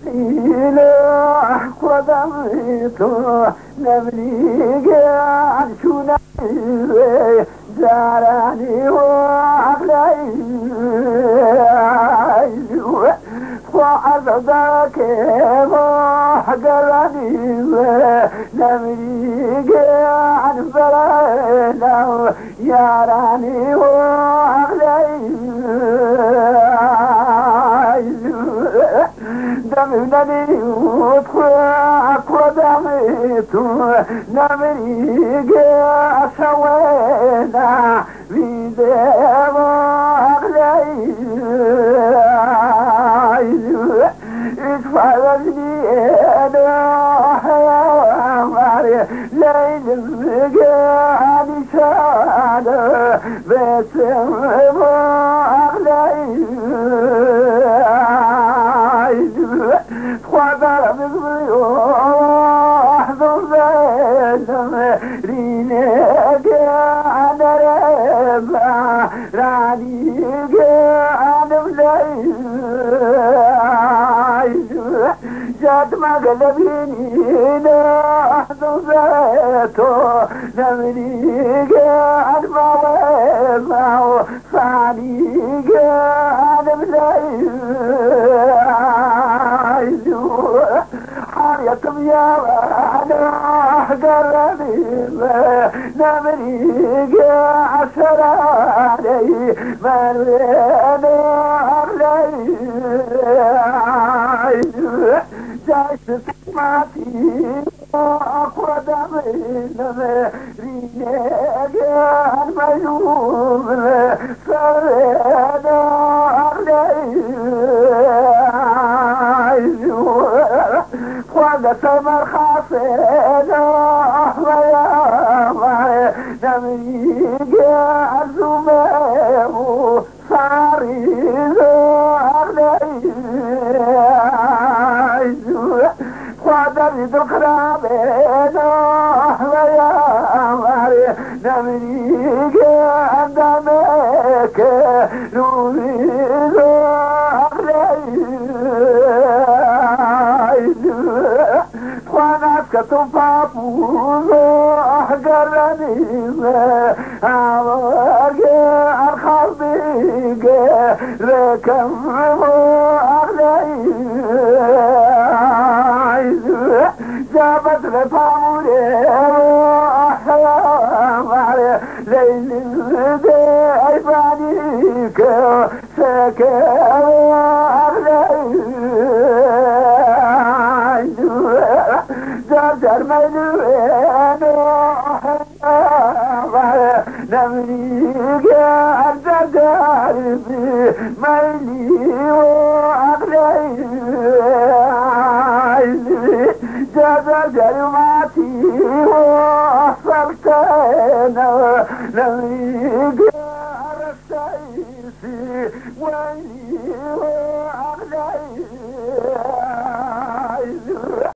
إله قدمت نبليك عن شنائي زارني وعقلي وعرضك محقرني نبليك عن فلانا ياراني وعقلي دمني وطفاك ودميت نمريك سوينا بيدام أغلي اتفرجني انا حيوان ليل مقاني سادة بسم أغلي خبر بضيوح ذنبنا رينك أنا ربع رانيك أنا ملاي جات مقلبيني نحن ذاته نمريك أنا وضع فانيك أنا ملاي حريتم يا وانا قربي نمريك عشر علي من وين أغلي جايش سمعتي أقوى دمي نمريك المجوم فرينا أغلي وأنا سمر خاصنا ويا نميك عزمه صاريز أغلي وأنا بدقرابنا ويا نميك عندمك نوريز أغلي ونسكت فابوز أحقرني أمرك أرخبك ركم أغلي جابت لفاولي أحلام ليل عفانيك سكر أغلي جرجر ملوين نمريك الجرجر في ميلي وأغلي جرجر ماتي وصلتنا نمريك الرسايسي ويلي